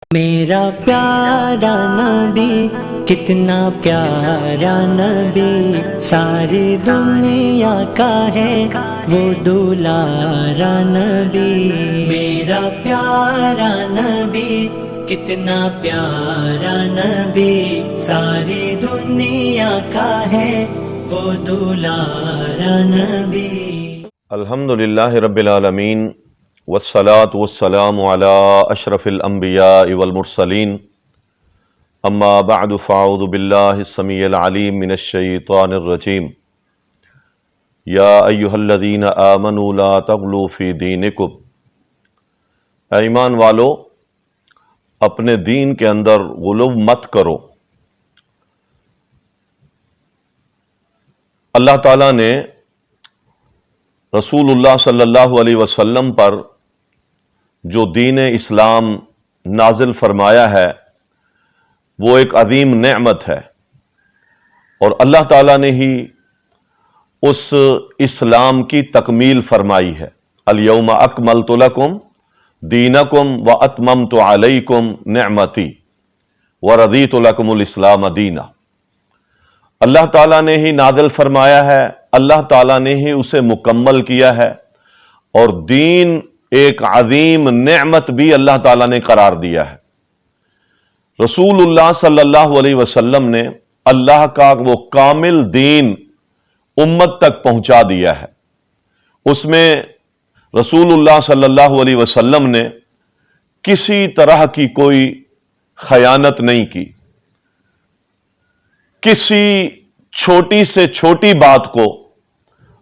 میرا پیارا نبی کتنا پیارا نبی، ساری دنیا کا ہے وہ دلارا نبی۔ میرا پیارا نبی کتنا پیارا نبی، ساری دنیا کا ہے وہ دلارا نبی۔ الحمدللہ رب العالمین والصلاة والسلام علی اشرف الانبیاء والمرسلین، اما بعد فاعوذ باللہ السمیع العلیم من الشیطان الرجیم۔ یا ایہا الذین آمنوا لا تغلوا فی دینکم، اے ایمان والو اپنے دین کے اندر غلو مت کرو۔ اللہ تعالیٰ نے رسول اللہ صلی اللہ علیہ وسلم پر جو دین اسلام نازل فرمایا ہے وہ ایک عظیم نعمت ہے، اور اللہ تعالیٰ نے ہی اس اسلام کی تکمیل فرمائی ہے۔ الیوم اکملت لکم دینکم واتممت علیکم نعمتی ورضیت لکم الاسلام دینا۔ اللہ تعالیٰ نے ہی نازل فرمایا ہے، اللہ تعالیٰ نے ہی اسے مکمل کیا ہے، اور دین ایک عظیم نعمت بھی اللہ تعالیٰ نے قرار دیا ہے۔ رسول اللہ صلی اللہ علیہ وسلم نے اللہ کا وہ کامل دین امت تک پہنچا دیا ہے۔ اس میں رسول اللہ صلی اللہ علیہ وسلم نے کسی طرح کی کوئی خیانت نہیں کی، کسی چھوٹی سے چھوٹی بات کو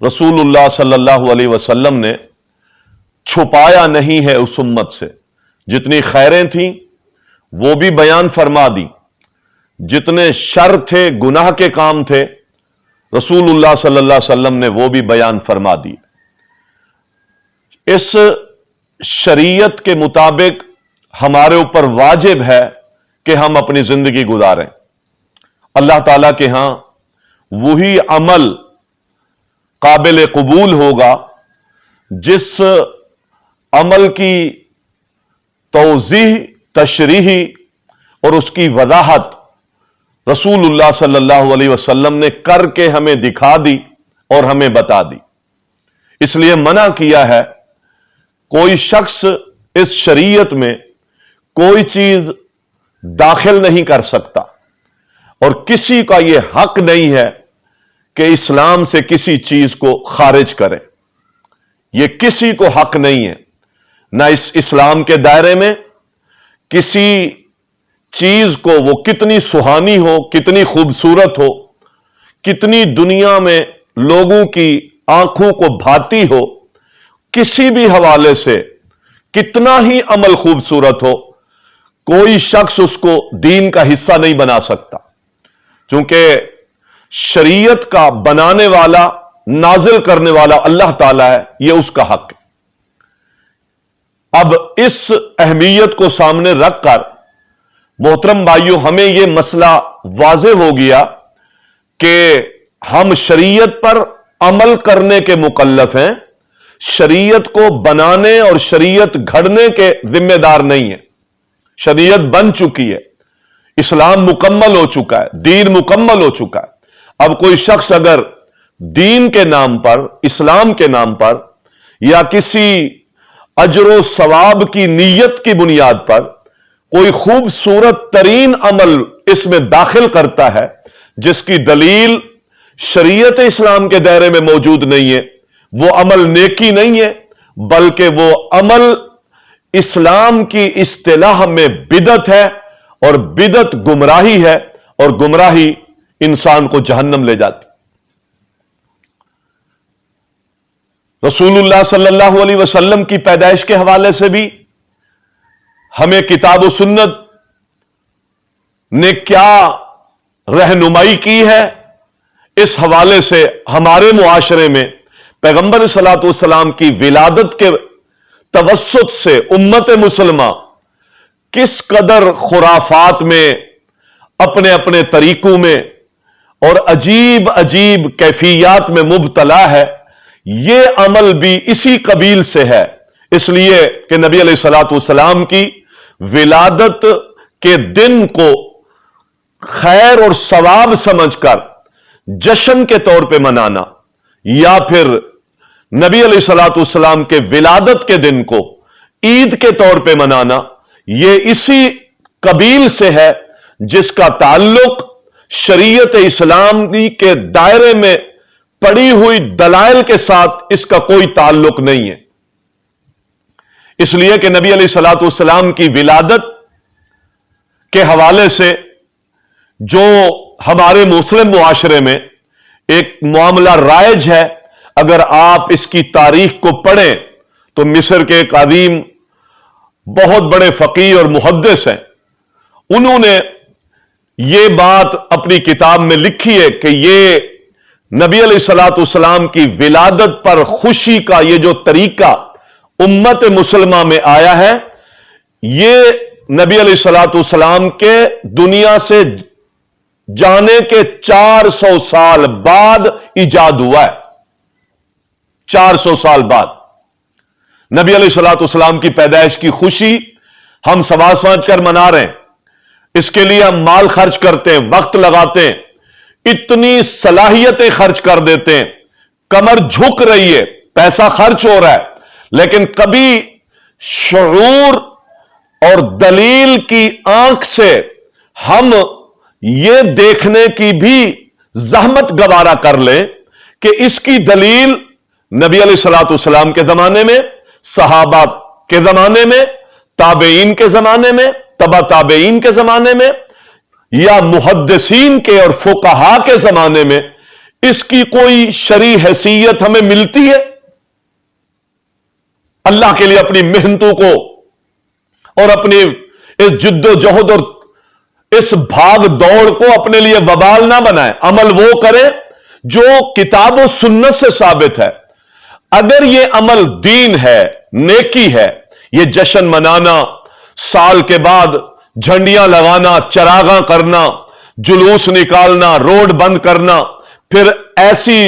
رسول اللہ صلی اللہ علیہ وسلم نے چھپایا نہیں ہے اس امت سے۔ جتنی خیریں تھیں وہ بھی بیان فرما دی، جتنے شر تھے، گناہ کے کام تھے، رسول اللہ صلی اللہ علیہ وسلم نے وہ بھی بیان فرما دی۔ اس شریعت کے مطابق ہمارے اوپر واجب ہے کہ ہم اپنی زندگی گزاریں۔ اللہ تعالیٰ کے ہاں وہی عمل قابل قبول ہوگا جس عمل کی توضیح، تشریحی اور اس کی وضاحت رسول اللہ صلی اللہ علیہ وسلم نے کر کے ہمیں دکھا دی اور ہمیں بتا دی۔ اس لیے منع کیا ہے کوئی شخص اس شریعت میں کوئی چیز داخل نہیں کر سکتا، اور کسی کا یہ حق نہیں ہے کہ اسلام سے کسی چیز کو خارج کرے۔ یہ کسی کو حق نہیں ہے، نہ اس اسلام کے دائرے میں کسی چیز کو، وہ کتنی سہانی ہو، کتنی خوبصورت ہو، کتنی دنیا میں لوگوں کی آنکھوں کو بھاتی ہو، کسی بھی حوالے سے کتنا ہی عمل خوبصورت ہو، کوئی شخص اس کو دین کا حصہ نہیں بنا سکتا، چونکہ شریعت کا بنانے والا، نازل کرنے والا اللہ تعالیٰ ہے، یہ اس کا حق ہے۔ اب اس اہمیت کو سامنے رکھ کر محترم بھائیوں، ہمیں یہ مسئلہ واضح ہو گیا کہ ہم شریعت پر عمل کرنے کے مکلف ہیں، شریعت کو بنانے اور شریعت گھڑنے کے ذمہ دار نہیں ہیں۔ شریعت بن چکی ہے، اسلام مکمل ہو چکا ہے، دین مکمل ہو چکا ہے۔ اب کوئی شخص اگر دین کے نام پر، اسلام کے نام پر، یا کسی اجر و ثواب کی نیت کی بنیاد پر کوئی خوبصورت ترین عمل اس میں داخل کرتا ہے جس کی دلیل شریعت اسلام کے دائرے میں موجود نہیں ہے، وہ عمل نیکی نہیں ہے، بلکہ وہ عمل اسلام کی اصطلاح میں بدعت ہے، اور بدعت گمراہی ہے، اور گمراہی انسان کو جہنم لے جاتی۔ رسول اللہ صلی اللہ علیہ وسلم کی پیدائش کے حوالے سے بھی ہمیں کتاب و سنت نے کیا رہنمائی کی ہے، اس حوالے سے ہمارے معاشرے میں پیغمبر صلی اللہ علیہ وسلم کی ولادت کے توسط سے امت مسلمہ کس قدر خرافات میں، اپنے اپنے طریقوں میں اور عجیب عجیب کیفیات میں مبتلا ہے، یہ عمل بھی اسی قبیل سے ہے۔ اس لیے کہ نبی علیہ الصلوۃ والسلام کی विलादत के दिन को खैर और सवाब समझकर जश्न के तौर पे मनाना, या फिर नबी अलैहिस्सलाम के विलादत के दिन को ईद के तौर पे मनाना, यह इसी कबील से है जिसका ताल्लुक शरीयत इस्लामी के दायरे में पड़ी हुई दलाइल के साथ इसका कोई ताल्लुक नहीं है। इसलिए कि नबी अलैहिस्सलाम की विलादत के हवाले से जो हमारे मुस्लिम मुआशरे में एक मामला राइज है, अगर आप इसकी तारीख को पढ़ें तो मिस्र के एक अजीम बहुत बड़े फकीह और मुहद्दिस हैं, उन्होंने ये बात अपनी किताब में लिखी है कि ये नबी अलैहिस्सलाम की विलादत पर खुशी का ये जो तरीका उम्मत मुसलमा में आया है, ये नबी अलैहिस्सलाम के दुनिया से जाने के 400 साल बाद इजाद हुआ है। 400 साल बाद नबी अलैहिस्सलाम की पैदाइश की खुशी हम समाज समझ कर मना रहे हैं। इसके लिए हम माल खर्च करते हैं, वक्त लगाते हैं, इतनी सलाहियतें खर्च कर देते हैं, कमर झुक रही है, पैसा खर्च हो रहा है, लेकिन कभी शऊर और दलील की आंख से हम ये देखने की भी जहमत गवारा कर ले कि इसकी दलील नबी अलैहिस्सलाम के जमाने में, सहाबा के जमाने में, ताबेईन के जमाने में, तबा ताबेईन के जमाने में, या मुहद्दिसीन के और फुकहा के जमाने में इसकी कोई शरई हैसियत हमें मिलती है? अल्लाह के लिए अपनी मेहनतों को और अपनी इस जिद्दोजहद और इस भाग दौड़ को अपने लिए वबाल ना बनाए। अमल वो करें जो किताब और सुन्नत से साबित है। अगर ये अमल दीन है, नेकी है, ये जश्न मनाना, साल के बाद झंडियां लगाना, चरागा करना, जुलूस निकालना, रोड बंद करना, फिर ऐसी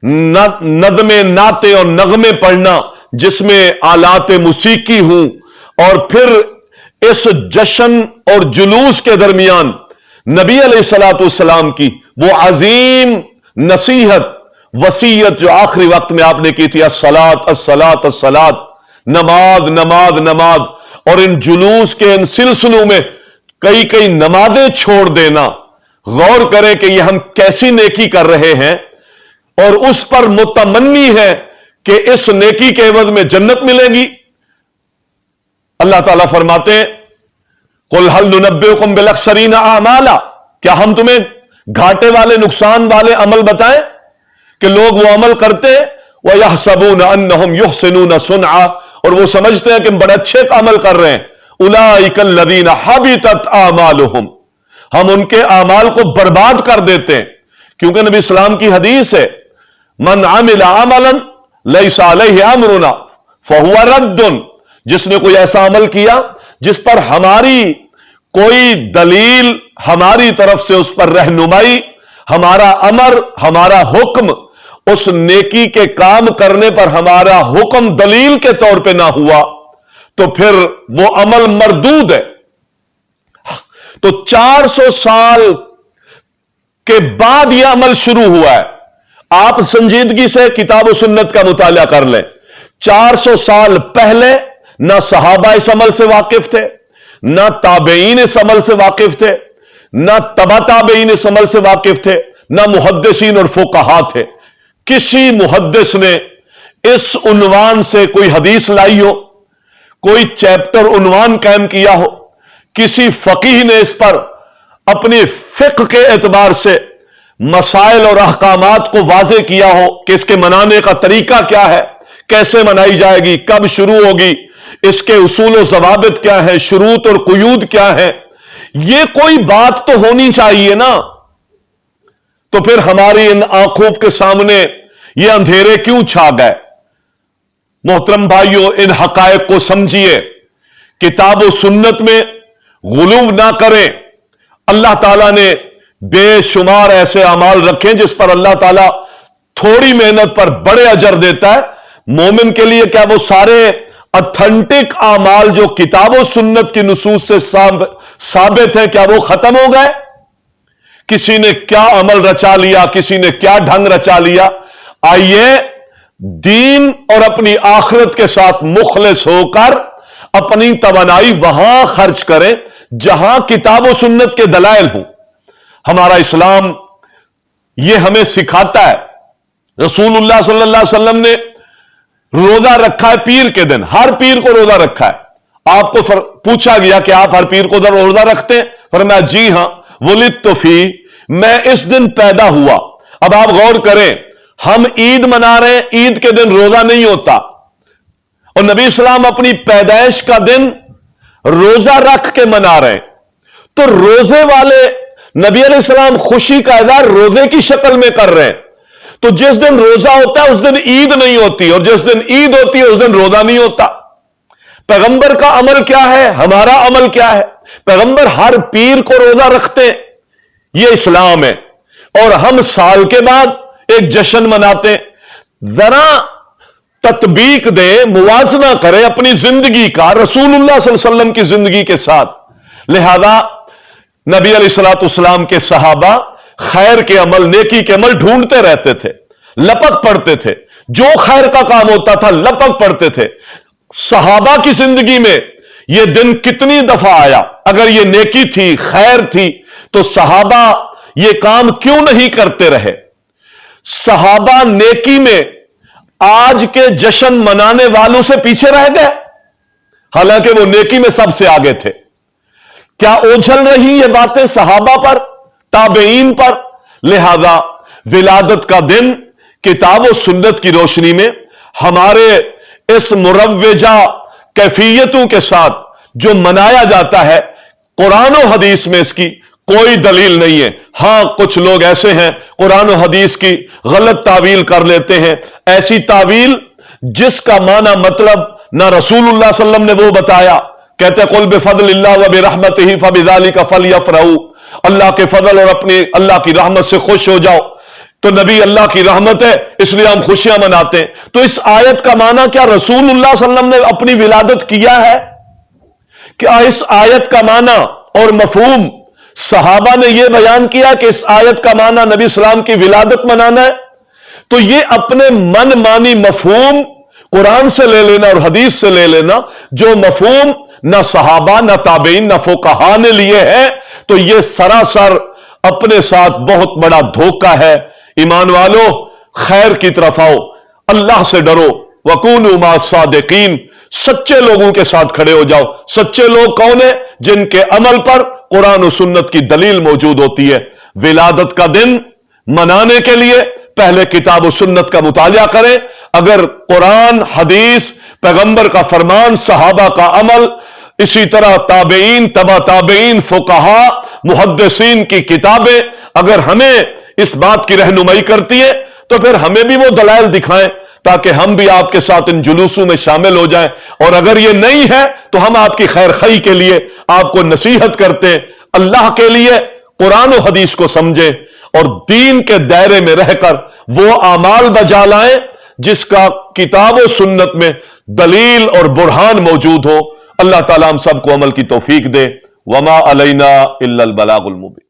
नज़्मे नाते और नगमे पढ़ना जिसमें आलाते मुसीकी हूं, और फिर इस जश्न और जुलूस के दरमियान नबी अलैहिस्सलाम की वो अजीम नसीहत, वसीयत जो आखिरी वक्त में आपने की थी, अस्सलात अस्सलात अस्सलात, नमाज नमाज नमाज, और इन जुलूस के इन सिलसिलों में कई कई नमाजें छोड़ देना। गौर करें कि यह हम कैसी नेकी कर रहे हैं और उस पर मुतमन्नी है कि इस नेकी के एवज में जन्नत मिलेगी। अल्लाह ताला फरमाते हैं, कुल हल नुनब्बिउकुम बिल अख्सरीन आमाला, क्या हम तुम्हें घाटे वाले, नुकसान वाले अमल बताएं कि लोग वो अमल करते व यहसबून अन्नहुम युहसिनून सुनआ, और वो समझते हैं कि हम बड़े अच्छे अमल कर रहे हैं। उलाइकल लदीना हबितत आमालुहुम, हम उनके आमाल को बर्बाद कर देते हैं, क्योंकि नबी इस्लाम की हदीस है, मन आमिला अमलन लैसा अलैहि अमरुना फहुवा रद्दुन, जिसने कोई ऐसा अमल किया जिस पर हमारी कोई दलील, हमारी तरफ से उस पर रहनुमाई, हमारा अमर, हमारा हुक्म, उस नेकी के काम करने पर हमारा हुक्म दलील के तौर पे ना हुआ, तो फिर वो अमल मरदूद है। तो 400 साल के बाद यह अमल शुरू हुआ है। आप संजीदगी से किताब और सुन्नत का मुताला कर लें। 400 साल पहले ना सहाबा इस अमल से वाकिफ थे, ना ताबेईन इस अमल से वाकिफ थे, ना तबा ताबेईन इस अमल से वाकिफ थे, ना मुहद्दिसीन और फुकहा थे। किसी मुहद्दिस ने इस उन्वान से कोई हदीस लाई हो, कोई चैप्टर उन्वान कायम किया हो, किसी फकीह ने इस पर अपनी फिक्र के एतबार से मसाइल और अहकामात को वाज़े किया हो कि इसके मनाने का तरीका क्या है, कैसे मनाई जाएगी, कब शुरू होगी, इसके उसूल और ज़वाबित क्या है, शुरूत और कुयूद क्या है, यह कोई बात तो होनी चाहिए ना। तो फिर हमारी इन आंखों के सामने ये अंधेरे क्यों छा गए? मोहतरम भाइयों, इन हकायक को समझिए, किताब और सुन्नत में गुलूव ना करें। अल्लाह ताला ने बेशुमार ऐसे अमाल रखे जिस पर अल्लाह ताला थोड़ी मेहनत पर बड़े अजर देता है। मोमिन के लिए क्या वो सारे ऑथेंटिक आमाल जो किताब और सुन्नत की नुसूस से साबित है, क्या वो खत्म हो गए? किसी ने क्या अमल रचा लिया, किसी ने क्या ढंग रचा लिया। आइए दीन और अपनी आखिरत के साथ मुखलिस होकर अपनी तवानाई वहां खर्च करें जहां किताब और सुन्नत के दलाइल हों। हमारा इस्लाम यह हमें सिखाता है। रसूलुल्लाह सल्लल्लाहु अलैहि वसल्लम ने रोजा रखा है पीर के दिन, हर पीर को रोजा रखा है। आपको पूछा गया कि आप हर पीर को रोजा रखते हैं? फरमाया जी हां, वुलिदतु फी, मैं इस दिन पैदा हुआ। अब आप गौर करें, हम ईद मना रहे हैं, ईद के दिन रोजा नहीं होता, और नबी इस्लाम अपनी पैदाइश का दिन रोजा रख के मना रहे हैं। तो रोजे वाले नबी अलैहिस्सलाम खुशी का इज़हार रोजे की शक्ल में कर रहे हैं। तो जिस दिन रोजा होता है उस दिन ईद नहीं होती, और जिस दिन ईद होती है उस दिन रोजा नहीं होता। पैगंबर का अमल क्या है, हमारा अमल क्या है? पैगंबर हर पीर को रोजा रखते हैं, यह इस्लाम है। और हम साल के बाद एक जश्न मनाते हैं। जरा तत्बीक दे, मुवाजना करें अपनी जिंदगी का रसूलुल्लाह सल्लल्लाहु अलैहि वसल्लम की जिंदगी के साथ। लिहाजा नबी अलैहिस्सलाम के सहाबा खैर के अमल, नेकी के अमल ढूंढते रहते थे, लपक पड़ते थे। जो खैर का काम होता था लपक पड़ते थे। सहाबा की जिंदगी में यह दिन कितनी दफा आया? अगर यह नेकी थी, खैर थी, तो सहाबा यह काम क्यों नहीं करते रहे? सहाबा नेकी में आज के जश्न मनाने वालों से पीछे रह गए, हालांकि वो नेकी में सबसे आगे थे। क्या ओझल रही ये बातें सहाबा पर, ताबेईन पर? लिहाजा विलादत का दिन किताब और सुन्नत की रोशनी में हमारे इस मुरव्वजा कैफियतों के साथ जो मनाया जाता है, कुरान और हदीस में इसकी कोई दलील नहीं है। हां, कुछ लोग ऐसे हैं कुरान और हदीस की गलत तावील कर लेते हैं, ऐसी तावील जिसका माना मतलब ना रसूलुल्लाह सल्लल्लाहु अलैहि वसल्लम ने वो बताया। कहते कुल बिफज़लिल्लाह व बिरहमतिही फबिज़ालिका फ़लयफ़रहू, अल्लाह के फजल और अपनी अल्लाह की रहमत से खुश हो जाओ। तो नबी अल्लाह की रहमत है इसलिए हम खुशियां मनाते हैं। तो इस आयत का माना क्या रसूलुल्लाह सल्लल्लाहु अलैहि वसल्लम ने अपनी विलादत किया है? क्या इस आयत का माना और मफहूम सहाबा ने यह बयान किया कि इस आयत का माना नबी इस्लाम की विलादत मनाना है? तो यह अपने मन मानी मफहूम कुरान से ले लेना और हदीस से ले लेना, जो मफहूम ना सहाबा ना ताबेईन ना फुकहा ने लिए हैं, तो यह सरासर अपने साथ बहुत बड़ा धोखा है। ईमान वालों, खैर की तरफ आओ, अल्लाह से डरो, वकूनु मा सादिकीन, सच्चे लोगों के साथ खड़े हो जाओ। सच्चे लोग कौन है? जिनके अमल पर कुरान और सुन्नत की दलील मौजूद होती है। विलादत का दिन मनाने के लिए पहले किताब और सुन्नत का मुतालिया करें। अगर कुरान, हदीस, पैगंबर का फरमान, सहाबा का अमल, इसी तरह ताबेईन, तबा ताबेईन, फुकहा, मुहद्दिसीन की किताबें अगर हमें इस बात की रहनुमाई करती है, तो फिर हमें भी वो दलाइल दिखाएं ताकि हम भी आपके साथ इन जुलूसों में शामिल हो जाएं। और अगर ये नहीं है तो हम आपकी खैर खई के लिए आपको नसीहत करते हैं। अल्लाह के लिए कुरान और हदीस को समझें और दीन के दायरे में रहकर वो आमाल बजा लाएं जिसका किताब और सुन्नत में दलील और बुरहान मौजूद हो। अल्लाह ताला हम सबको अमल की तौफीक दे। वमा अलैना इल्लल बलागुल मुबीन।